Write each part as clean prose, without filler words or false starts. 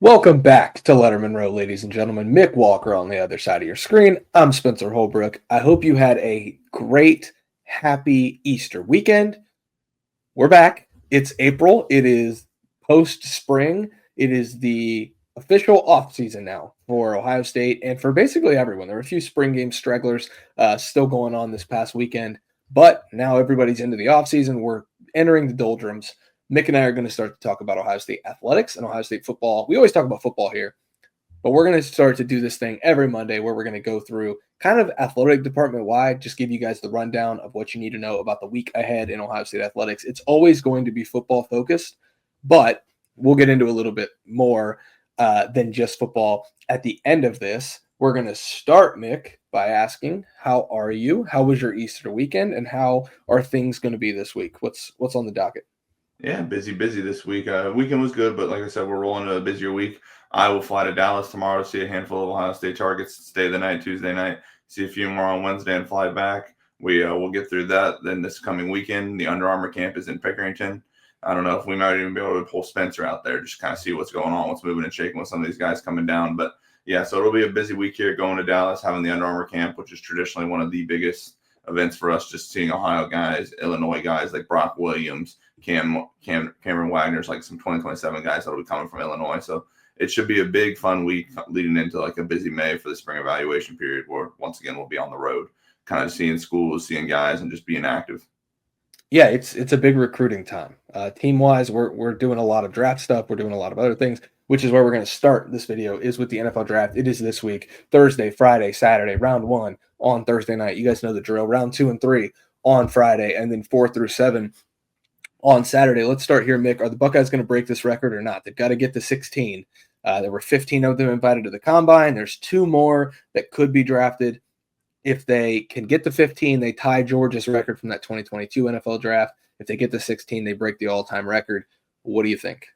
Welcome back to Lettermen Row, ladies and gentlemen. Mick Walker on the other side of your screen. I'm Spencer Holbrook. I hope you had a great, happy Easter weekend. We're back. It's April. It is post-spring. It is the official off season now for Ohio State and for basically everyone. There were a few spring game stragglers still going on this past weekend, but now everybody's into the off season. We're entering the doldrums. Mick and I are going to start to talk about Ohio State athletics and Ohio State football. We always talk about football here, but we're going to start to do this thing every Monday where we're going to go through kind of athletic department wide, just give you guys the rundown of what you need to know about the week ahead in Ohio State athletics. It's always going to be football focused, but we'll get into a little bit more than just football at the end of this. We're going to start, Mick, by asking, how are you? How was your Easter weekend? And how are things going to be this week? What's on the docket? Yeah, busy this week. Weekend was good, but like I said, we're rolling into a busier week. I will fly to Dallas tomorrow to see a handful of Ohio State targets, stay the night, Tuesday night, see a few more on Wednesday and fly back. We'll get through that. Then this coming weekend, the Under Armour camp is in Pickerington. I don't know if we might even be able to pull Spencer out there, just kind of see what's going on, what's moving and shaking with some of these guys coming down. But yeah, so it'll be a busy week here going to Dallas, having the Under Armour camp, which is traditionally one of the biggest events for us, just seeing Ohio guys, Illinois guys like Brock Williams, Cameron Wagner's, like some 2027 guys that will be coming from Illinois. So it should be a big, fun week leading into like a busy May for the spring evaluation period, where once again we'll be on the road, kind of seeing schools, seeing guys, and just being active. Yeah, it's a big recruiting time. Team wise, we're doing a lot of draft stuff. We're doing a lot of other things, which is where we're going to start this video is with the NFL draft. It is this week, Thursday, Friday, Saturday, round 1 on Thursday night. You guys know the drill. Round 2 and 3 on Friday, and then 4 through 7 on Saturday. Let's start here, Mick. Are the Buckeyes going to break this record or not? They've got to get to 16. There were 15 of them invited to the combine. There's 2 more that could be drafted. If they can get to 15, they tie Georgia's record from that 2022 NFL draft. If they get to 16, they break the all-time record. What do you think?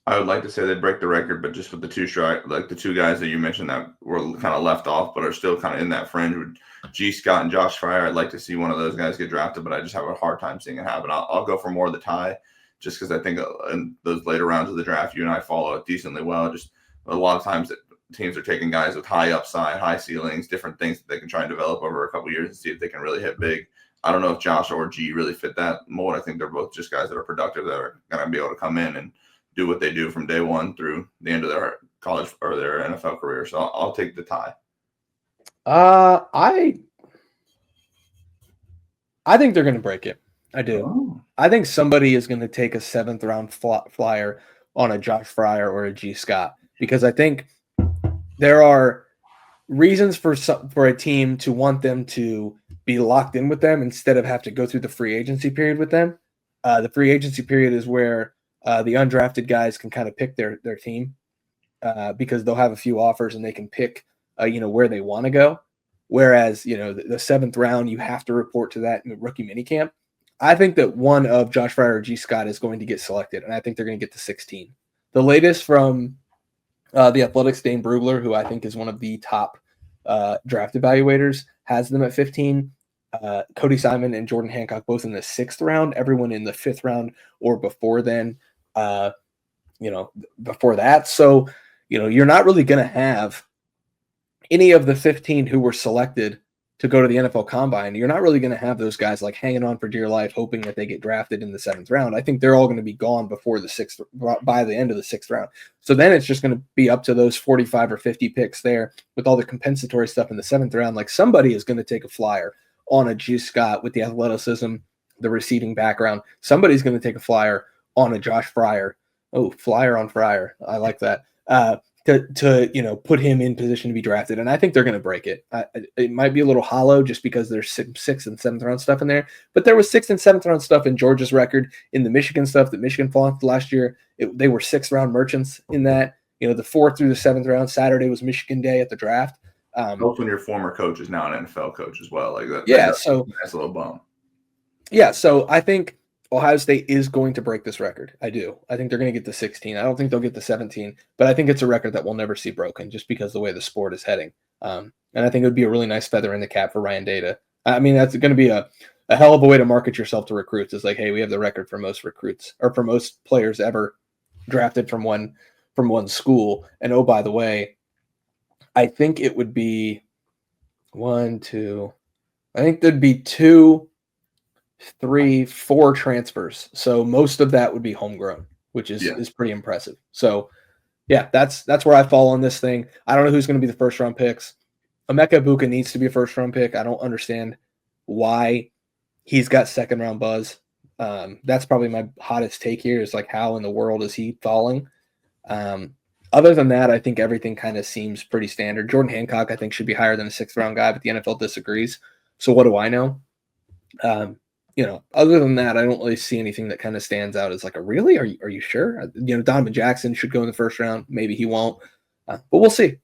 I would like to say they break the record, but just with the two guys that you mentioned that were kind of left off, but are still kind of in that fringe with G. Scott and Josh Fryer, I'd like to see one of those guys get drafted, but I just have a hard time seeing it happen. I'll go for more of the tie, just because I think in those later rounds of the draft, you and I follow it decently well. Just a lot of times that teams are taking guys with high upside, high ceilings, different things that they can try and develop over a couple of years and see if they can really hit big. I don't know if Josh or G really fit that mold. I think they're both just guys that are productive, that are going to be able to come in and do what they do from day one through the end of their college or their NFL career. So I'll take the tie. I think they're going to break it. I do. Oh. I think somebody is going to take a 7th round flyer on a Josh Fryer or a G. Scott, because I think there are reasons for a team to want them to be locked in with them instead of have to go through the free agency period with them. The free agency period is where the undrafted guys can kind of pick their team because they'll have a few offers and they can pick, where they want to go. Whereas, the 7th round, you have to report to that in the rookie minicamp. I think that one of Josh Fryer or G. Scott is going to get selected, and I think they're going to get to 16. The latest from the Athletics, Dane Brugler, who I think is one of the top draft evaluators, has them at 15. Cody Simon and Jordan Hancock both in the 6th round. Everyone in the 5th round or before then. Before that. So, you're not really going to have any of the 15 who were selected to go to the NFL Combine. You're not really going to have those guys like hanging on for dear life, hoping that they get drafted in the 7th round. I think they're all going to be gone before the 6th, by the end of the 6th round. So then it's just going to be up to those 45 or 50 picks there with all the compensatory stuff in the 7th round. Like somebody is going to take a flyer on a G. Scott with the athleticism, the receiving background. Somebody's going to take a flyer on a Josh Fryer. Oh, flyer on Fryer. I like that. To put him in position to be drafted. And I think they're going to break it. It might be a little hollow just because there's 6th and 7th round stuff in there. But there was 6th and 7th round stuff in Georgia's record, in the Michigan stuff that Michigan fought last year. They were 6th round merchants in that. The 4th through the 7th round. Saturday was Michigan Day at the draft. Both when your former coach is now an NFL coach as well. Like that. Yeah, that's a little bum. Yeah, so I think Ohio State is going to break this record. I do. I think they're going to get to 16. I don't think they'll get to 17, but I think it's a record that we'll never see broken just because the way the sport is heading. And I think it would be a really nice feather in the cap for Ryan Data. I mean, that's going to be a hell of a way to market yourself to recruits. It's like, hey, we have the record for most recruits or for most players ever drafted from one from one school. And oh, by the way, I think it would be one, two. I think there'd be 2, 3, 4 transfers. So most of that would be homegrown, which is pretty impressive. So yeah, that's where I fall on this thing. I don't know who's going to be the first round picks. Emeka Ibuka needs to be a first round pick. I don't understand why he's got second round buzz. That's probably my hottest take here is like, how in the world is he falling? Other than that, I think everything kind of seems pretty standard. Jordan Hancock, I think, should be higher than a 6th round guy, but the NFL disagrees. So what do I know? Other than that, I don't really see anything that kind of stands out as like a really, are you sure? Donovan Jackson should go in the first round. Maybe he won't, but we'll see.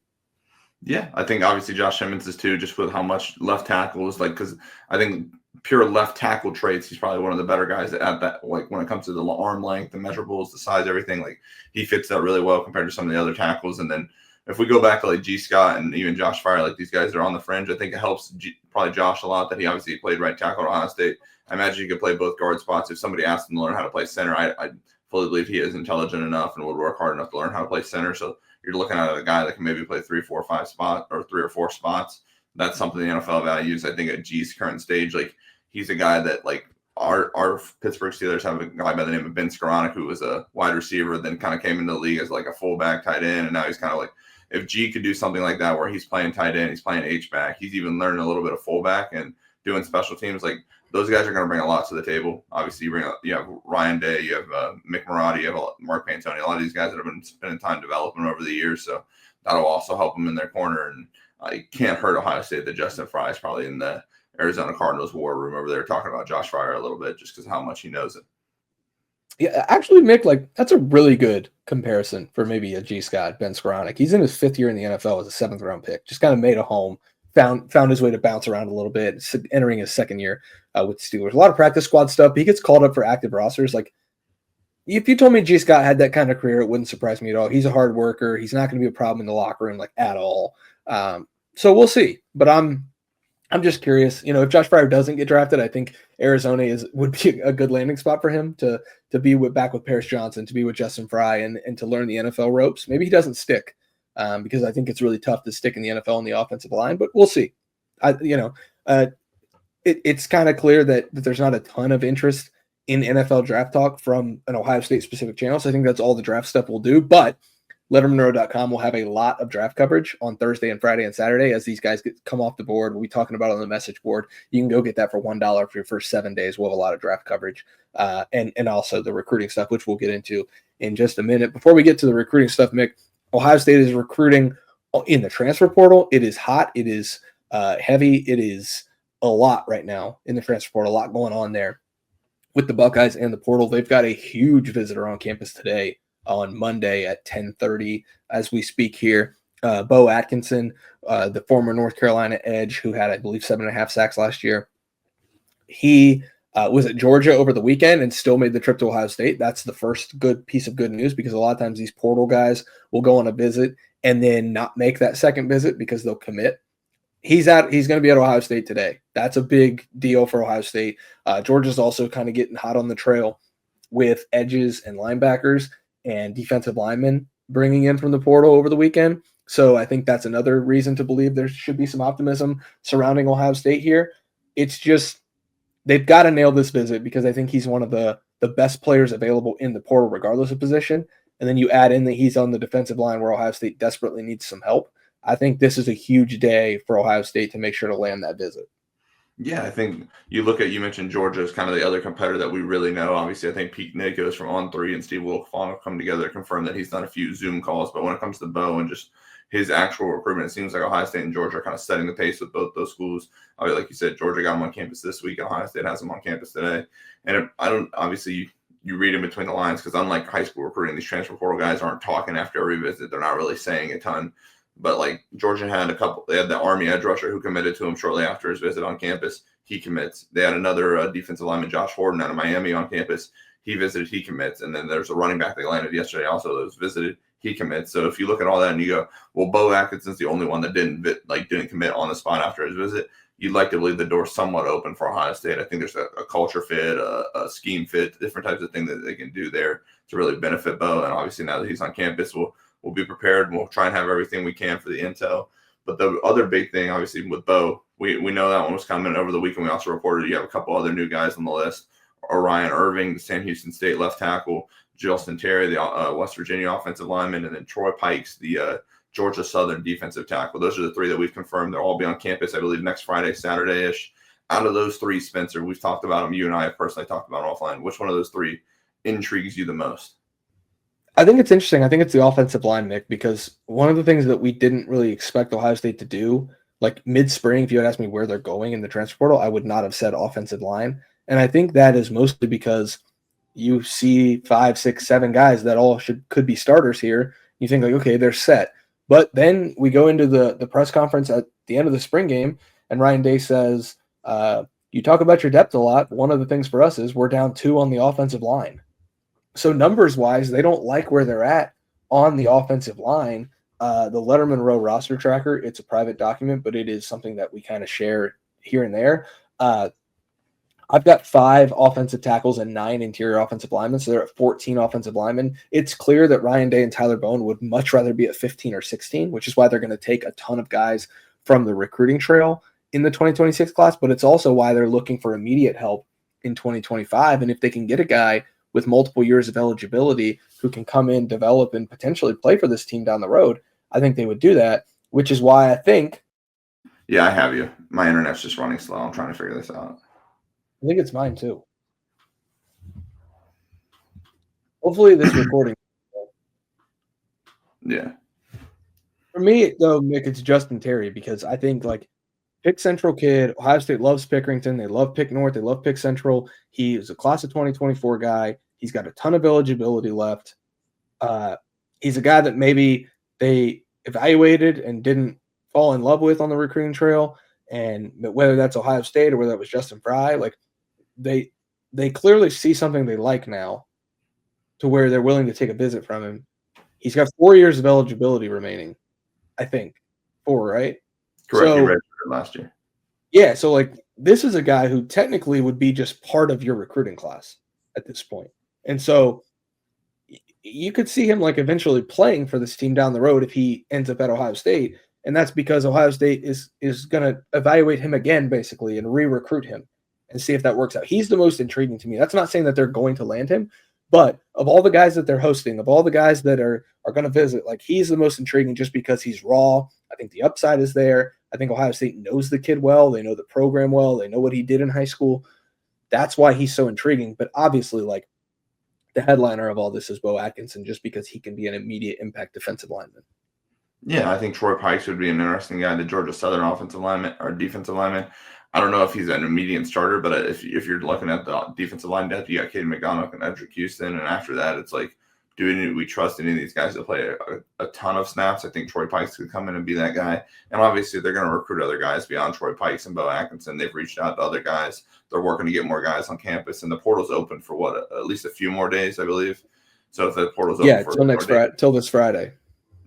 Yeah, I think obviously Josh Simmons is too, just with how much left tackle is like, because I think pure left tackle traits, he's probably one of the better guys at that, like when it comes to the arm length, the measurables, the size, everything, like he fits that really well compared to some of the other tackles. And then if we go back to like G. Scott and even Josh Fryer, like these guys are on the fringe, I think it helps probably Josh a lot that he obviously played right tackle at Ohio State. I imagine he could play both guard spots. If somebody asked him to learn how to play center, I fully believe he is intelligent enough and would work hard enough to learn how to play center. So you're looking at a guy that can maybe play 3, 4, 5 spots or 3 or 4 spots. That's something the NFL values. I think at G's current stage, like he's a guy that like our Pittsburgh Steelers have a guy by the name of Ben Skoranek, who was a wide receiver, then kind of came into the league as like a fullback tight end. And now he's kind of like, if G could do something like that where he's playing tight end, he's playing H-back, he's even learning a little bit of fullback and doing special teams, like those guys are going to bring a lot to the table. Obviously, you have Ryan Day, you have Mick Marotti, you have Mark Pantoni, a lot of these guys that have been spending time developing over the years. So that'll also help them in their corner. And it can't hurt Ohio State that Justin Fry is probably in the Arizona Cardinals war room over there talking about Josh Fryer a little bit just because how much he knows it. Yeah, actually, Mick, like that's a really good comparison for maybe a G. Scott, Ben Skoranek. He's in his 5th year in the NFL as a 7th round pick. Just kind of made a home, found his way to bounce around a little bit, entering his 2nd year with the Steelers. A lot of practice squad stuff. He gets called up for active rosters. Like, if you told me G. Scott had that kind of career, it wouldn't surprise me at all. He's a hard worker. He's not going to be a problem in the locker room, like at all. So we'll see. But I'm just curious. If Josh Fryer doesn't get drafted, I think Arizona would be a good landing spot for him to be back with Paris Johnson, to be with Justin Fry, and to learn the NFL ropes. Maybe he doesn't stick. Because I think it's really tough to stick in the NFL in the offensive line, but we'll see. It's kind of clear that there's not a ton of interest in NFL draft talk from an Ohio State specific channel. So I think that's all the draft stuff we'll do. But LettermenRow.com will have a lot of draft coverage on Thursday and Friday and Saturday as these guys come off the board. We'll be talking about it on the message board. You can go get that for $1 for your first 7 days. We'll have a lot of draft coverage and also the recruiting stuff, which we'll get into in just a minute. Before we get to the recruiting stuff, Mick, Ohio State is recruiting in the transfer portal. It is hot. It is heavy. It is a lot right now in the transfer portal. A lot going on there with the Buckeyes and the portal. They've got a huge visitor on campus today on Monday at 10:30 as we speak here. Bo Atkinson, the former North Carolina edge who had, I believe, 7.5 sacks last year. He was at Georgia over the weekend and still made the trip to Ohio State. That's the first good piece of good news because a lot of times these portal guys will go on a visit and then not make that second visit because they'll commit. He's going to be at Ohio State today. That's a big deal for Ohio State. Georgia's also kind of getting hot on the trail with edges and linebackers and defensive linemen bringing in from the portal over the weekend. So I think that's another reason to believe there should be some optimism surrounding Ohio State here. It's just, they've got to nail this visit because I think he's one of the best players available in the portal, regardless of position. And then you add in that he's on the defensive line where Ohio State desperately needs some help. I think this is a huge day for Ohio State to make sure to land that visit. Yeah, I think you mentioned Georgia as kind of the other competitor that we really know. Obviously, I think Pete Nikos from On3 and Steve Wilkfong have come together to confirm that he's done a few Zoom calls. But when it comes to Bo and just his actual recruitment, it seems like Ohio State and Georgia are kind of setting the pace with both those schools. I mean, like you said, Georgia got him on campus this week. Ohio State has him on campus today. And obviously, you read in between the lines because unlike high school recruiting, these transfer portal guys aren't talking after every visit. They're not really saying a ton. But like Georgia had they had the Army edge rusher who committed to him shortly after his visit on campus. He commits. They had another defensive lineman, Josh Horton, out of Miami on campus. He visited, he commits. And then there's a running back they landed yesterday also that was visited. He commits. So if you look at all that and you go, well, Bo Atkinson's the only one that didn't commit on the spot after his visit. you'd like to believe the door's somewhat open for Ohio State. I think there's a culture fit, a scheme fit, different types of things that they can do there to really benefit Bo. And obviously now that he's on campus, we'll be prepared and we'll try and have everything we can for the intel. But the other big thing, obviously, with Bo, we know that one was coming over the weekend. We also reported you have a couple other new guys on the list. Orion Irving, the Sam Houston State left tackle, Justin Terry, the West Virginia offensive lineman, and then Troy Pikes, the Georgia Southern defensive tackle. Those are the three that we've confirmed. They'll all be on campus, I believe, next Friday, Saturday-ish. Out of those three, Spencer, we've talked about them. You and I have personally talked about them offline. Which one of those three intrigues you the most? I think it's interesting. I think it's the offensive line, Nick, because one of the things that we didn't really expect Ohio State to do, like mid-spring, if you had asked me where they're going in the transfer portal, I would not have said offensive line. And I think that is mostly because you see 5, 6, 7 guys that all could be starters here. You think like, okay, they're set. But then we go into the press conference at the end of the spring game, and Ryan Day says, you talk about your depth a lot. One of the things for us is we're down 2 on the offensive line. So numbers-wise, they don't like where they're at on the offensive line. The Lettermen Row roster tracker, it's a private document, but it is something that we kind of share here and there. I've got 5 offensive tackles and 9 interior offensive linemen, so they're at 14 offensive linemen. It's clear that Ryan Day and Tyler Bowen would much rather be at 15 or 16, which is why they're going to take a ton of guys from the recruiting trail in the 2026 class, but it's also why they're looking for immediate help in 2025. And if they can get a guy with multiple years of eligibility who can come in, develop, and potentially play for this team down the road, I think they would do that, which is why I think. Yeah, I have you. My internet's just running slow. I'm trying to figure this out. I think it's mine too. Hopefully this recording. Yeah. For me, though, Nick, it's Justin Terry because I think like Pick Central kid, Ohio State loves Pickerington. They love Pick North. They love Pick Central. He is a class of 2024 guy. He's got a ton of eligibility left. He's a guy that maybe they evaluated and didn't fall in love with on the recruiting trail. And whether that's Ohio State or whether it was Justin Fry, like they clearly see something they like now to where they're willing to take a visit from him. He's got 4 years of eligibility remaining, I think. 4, right? Correct. So, you redshirted last year. Yeah, so like this is a guy who technically would be just part of your recruiting class at this point. And so you could see him like eventually playing for this team down the road if he ends up at Ohio State. And that's because Ohio State is going to evaluate him again, basically, and re-recruit him and see if that works out. He's the most intriguing to me. That's not saying that they're going to land him, but of all the guys that they're hosting, of all the guys that are going to visit, like he's the most intriguing just because he's raw. I think the upside is there. I think Ohio State knows the kid well. They know the program well. They know what he did in high school. That's why he's so intriguing. But obviously, like the headliner of all this is Bo Atkinson, just because he can be an immediate impact defensive lineman. Yeah, I think Troy Pikes would be an interesting guy. The Georgia Southern offensive lineman or defensive lineman. I don't know if he's an immediate starter, but if you're looking at the defensive line depth, you got Caden McDonald and Edric Houston, and after that, it's like, do we trust any of these guys to play a ton of snaps? I think Troy Pikes could come in and be that guy. And obviously, they're going to recruit other guys beyond Troy Pikes and Bo Atkinson. They've reached out to other guys. They're working to get more guys on campus, and the portal's open for what, at least a few more days, I believe. So if the portal's open for till this Friday.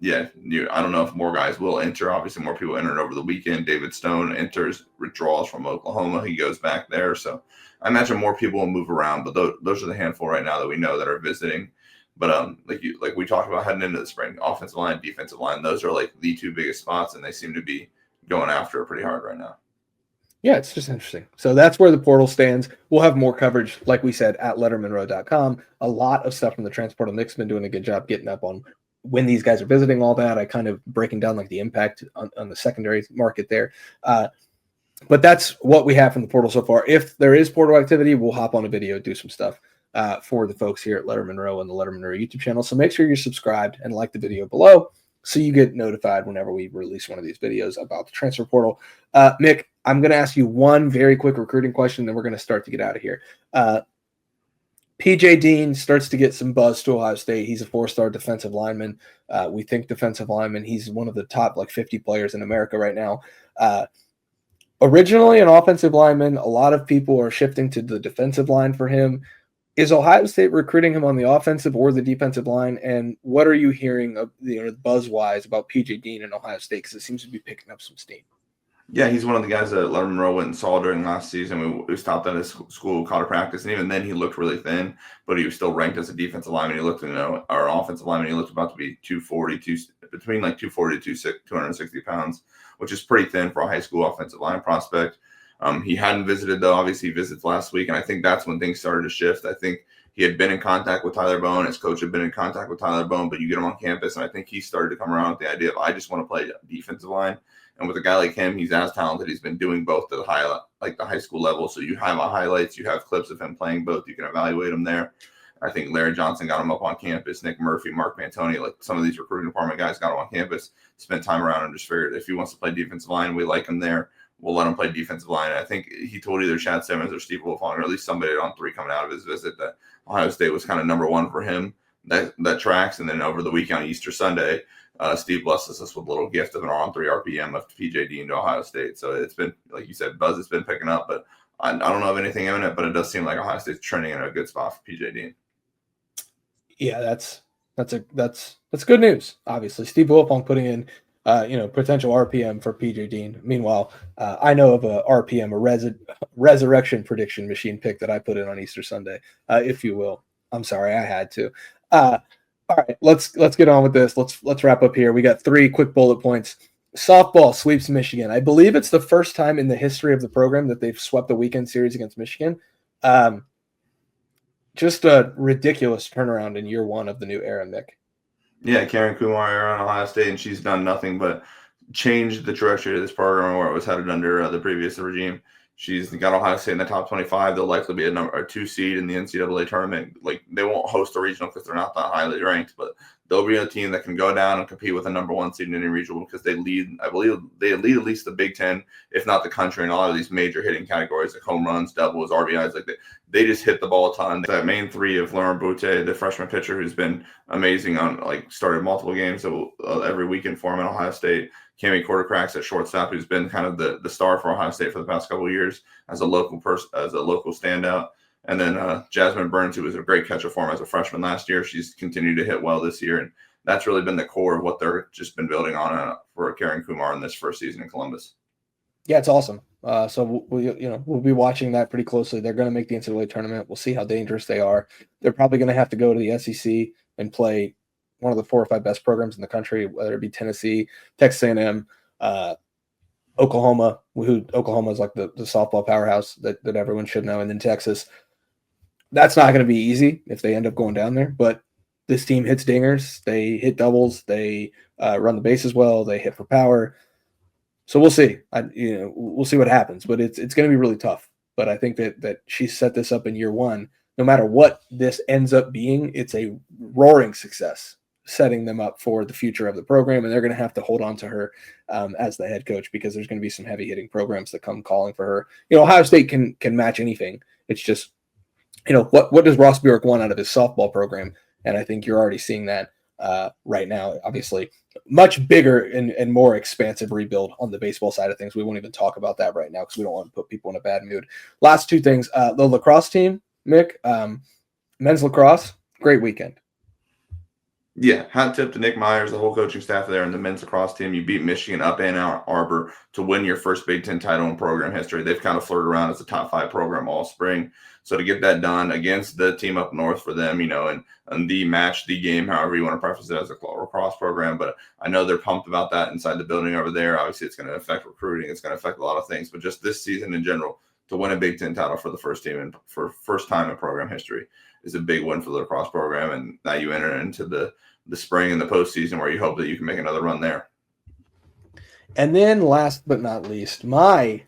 Yeah, I don't know if more guys will enter. Obviously, more people entered over the weekend. David Stone enters, withdraws from Oklahoma. He goes back there. So I imagine more people will move around, but those are the handful right now that we know that are visiting. But like we talked about heading into the spring, offensive line, defensive line, those are like the 2 biggest spots, and they seem to be going after it pretty hard right now. Yeah, it's just interesting. So that's where the portal stands. We'll have more coverage, like we said, at lettermenrow.com. A lot of stuff from the Transportal. Nick's been doing a good job getting up on when these guys are visiting, all that. I kind of breaking down like the impact on the secondary market there. But that's what we have from the portal so far. If there is portal activity, we'll hop on a video, do some stuff for the folks here at Lettermen Row and the Lettermen Row YouTube channel. So make sure you're subscribed and like the video below so you get notified whenever we release one of these videos about the transfer portal. Mick, I'm going to ask you one very quick recruiting question, then we're going to start to get out of here. PJ Dean starts to get some buzz to Ohio State. He's a 4-star defensive lineman. We think defensive lineman. He's one of the top 50 players in America right now. Originally an offensive lineman, a lot of people are shifting to the defensive line for him. Is Ohio State recruiting him on the offensive or the defensive line? And what are you hearing of buzz-wise about PJ Dean in Ohio State? Because it seems to be picking up some steam. Yeah, he's one of the guys that Lettermen Row went and saw during last season. We stopped at his school, caught a practice, and even then he looked really thin, but he was still ranked as a defensive lineman. He looked, our offensive lineman, he looked about to be 240, between like 240 to 260 pounds, which is pretty thin for a high school offensive line prospect. He hadn't visited, though. Obviously, he visits last week, and I think that's when things started to shift. I think he had been in contact with Tyler Bone. His coach had been in contact with Tyler Bone, but you get him on campus, and I think he started to come around with the idea of, I just want to play defensive line. And with a guy like him, he's as talented. He's been doing both at the high school level. So you have highlights, you have clips of him playing both. You can evaluate him there. I think Larry Johnson got him up on campus. Nick Murphy, Mark Pantoni, like some of these recruiting department guys got him on campus, spent time around, and just figured if he wants to play defensive line, we like him there. We'll let him play defensive line. And I think he told either Chad Simmons or Steve Wilfong, or at least somebody on 3 coming out of his visit, that Ohio State was kind of number one for him. That tracks. And then over the weekend, Easter Sunday, Steve blesses us with a little gift of an on-3 RPM of PJ Dean to Ohio State. So it's been, like you said, buzz has been picking up, but I don't know of anything imminent, but it does seem like Ohio State's trending in a good spot for PJ Dean. Yeah, that's good news. Obviously, Steve Wilfong putting in potential RPM for PJ Dean. Meanwhile, I know of a RPM, a resurrection prediction machine pick that I put in on Easter Sunday, if you will. I'm sorry, I had to. All right, let's get on with this. Let's wrap up here. We got 3 quick bullet points. Softball sweeps Michigan. I believe it's the first time in the history of the program that they've swept a weekend series against Michigan. Just a ridiculous turnaround in year 1 of the new era, Mick. Yeah, Karen Kumar era on Ohio State, and she's done nothing but change the trajectory of this program where it was headed under the previous regime. She's got Ohio State in the top 25. They'll likely be a 2 seed in the NCAA tournament. Like, they won't host a regional because they're not that highly ranked, but they'll be a team that can go down and compete with a number 1 seed in any regional because they lead. I believe they lead at least the Big Ten, if not the country, in a lot of these major hitting categories like home runs, doubles, RBIs. Like they just hit the ball a ton. That main 3 of Lauren Butte, the freshman pitcher, who's been amazing on started multiple games every weekend for him at Ohio State. Cammy Quartercracks at shortstop, who's been kind of the star for Ohio State for the past couple of years as a local standout. And then Jasmine Burns, who was a great catcher for him as a freshman last year. She's continued to hit well this year. And that's really been the core of what they're just been building on for Karen Kumar in this first season in Columbus. Yeah, it's awesome. So we'll be watching that pretty closely. They're going to make the NCAA tournament. We'll see how dangerous they are. They're probably going to have to go to the SEC and play one of the 4 or 5 best programs in the country, whether it be Tennessee, Texas A&M, Oklahoma, Oklahoma is like the softball powerhouse that everyone should know, and then Texas. That's not going to be easy if they end up going down there, but this team hits dingers, they hit doubles, they run the bases well, they hit for power. So we'll see. We'll see what happens, but it's going to be really tough. But I think that she set this up in year 1. No matter what this ends up being, it's a roaring success, setting them up for the future of the program, and they're going to have to hold on to her as the head coach because there's going to be some heavy hitting programs that come calling for her. Ohio State can match anything. It's just, what does Ross Bjork want out of his softball program? And I think you're already seeing that right now. Obviously, much bigger and more expansive rebuild on the baseball side of things. We won't even talk about that right now because we don't want to put people in a bad mood. Last 2 things. The lacrosse team, Mick, men's lacrosse, great weekend. Yeah, hat tip to Nick Myers, the whole coaching staff there, and the men's lacrosse team. You beat Michigan up Ann Arbor to win your first Big Ten title in program history. They've kind of flirted around as a top 5 program all spring. So to get that done against the team up north for them, and the match, the game, however you want to preface it as a lacrosse program. But I know they're pumped about that inside the building over there. Obviously, it's going to affect recruiting. It's going to affect a lot of things. But just this season in general, to win a Big Ten title for the first team and for first time in program history is a big win for the lacrosse program. And now you enter into the spring and the postseason where you hope that you can make another run there. And then last but not least, my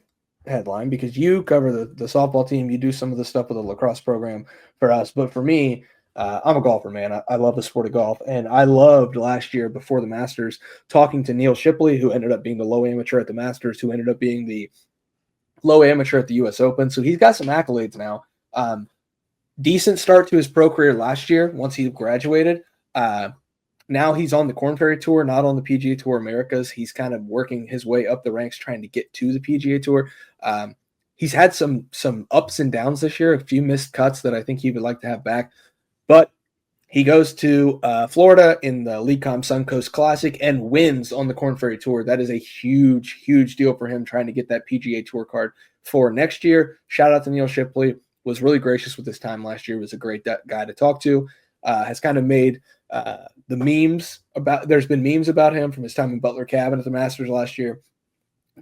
headline, because you cover the softball team, you do some of the stuff with the lacrosse program for us. But for me, I'm a golfer, man. I love the sport of golf. And I loved last year before the Masters talking to Neil Shipley, who ended up being the low amateur at the Masters, who ended up being the low amateur at the U.S. Open. So he's got some accolades now. Decent start to his pro career last year once he graduated. Now he's on the Korn Ferry Tour, not on the PGA Tour Americas. He's kind of working his way up the ranks trying to get to the PGA Tour. He's had some ups and downs this year, a few missed cuts that I think he would like to have back. But He goes to Florida in the LeCom Suncoast Classic and wins on the Korn Ferry Tour. That is a huge, huge deal for him trying to get that PGA Tour card for next year. Shout out to Neil Shipley. Was really gracious with his time last year. Was a great guy to talk to. Has kind of made the memes about – there's been memes about him from his time in Butler Cabin at the Masters last year.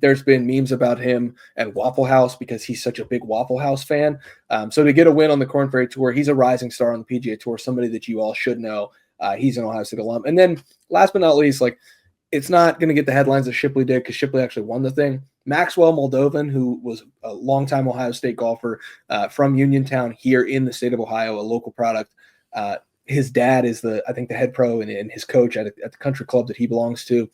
There's been memes about him at Waffle House because he's such a big Waffle House fan. So to get a win on the Korn Ferry Tour, he's a rising star on the PGA Tour, somebody that you all should know. He's an Ohio State alum. And then last but not least, like, it's not going to get the headlines that Shipley did because Shipley actually won the thing. Maxwell Moldovan, who was a longtime Ohio State golfer from Uniontown here in the state of Ohio, a local product. His dad is the head pro and his coach at the country club that he belongs to.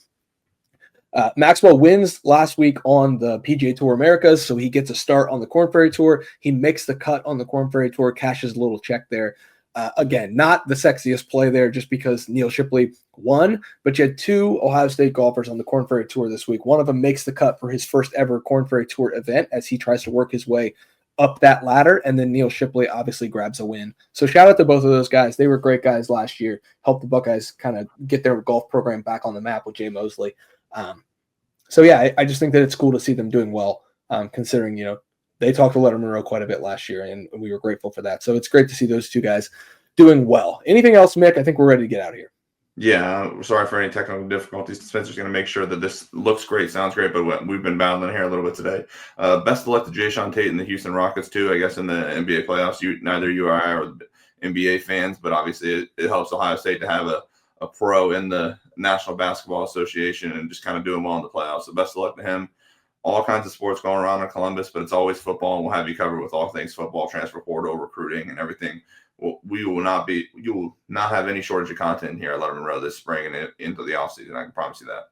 Maxwell wins last week on the PGA Tour Americas, so he gets a start on the Korn Ferry Tour. He makes the cut on the Korn Ferry Tour, cashes a little check there. Again, not the sexiest play there just because Neil Shipley won, but you had two Ohio State golfers on the Korn Ferry Tour this week. One of them makes the cut for his first ever Korn Ferry Tour event as he tries to work his way up that ladder, and then Neil Shipley obviously grabs a win. So shout out to both of those guys. They were great guys last year, helped the Buckeyes kind of get their golf program back on the map with Jay Mosley. So yeah, I just think that it's cool to see them doing well, considering, they talked to Lettermen Row quite a bit last year, and we were grateful for that. So it's great to see those two guys doing well. Anything else, Mick? I think we're ready to get out of here. Yeah, sorry for any technical difficulties. Spencer's going to make sure that this looks great, sounds great, but we've been battling here a little bit today. Best of luck to Jayson Tate and the Houston Rockets, too, I guess, in the NBA playoffs. Neither you or I are NBA fans, but obviously it helps Ohio State to have a pro in the National Basketball Association and just kind of doing well in the playoffs. So best of luck to him. All kinds of sports going around in Columbus, but it's always football, and we'll have you covered with all things football, transfer portal, recruiting, and everything. You will not have any shortage of content here at Lettermen Row this spring and into the offseason. I can promise you that.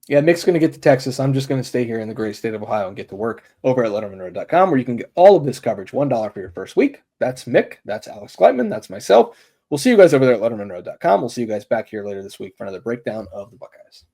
Yeah, Mick's going to get to Texas. I'm just going to stay here in the great state of Ohio and get to work over at lettermenrow.com, where you can get all of this coverage, $1 for your first week. That's Mick. That's Alex Gleitman. That's myself. We'll see you guys over there at lettermenrow.com. We'll see you guys back here later this week for another breakdown of the Buckeyes.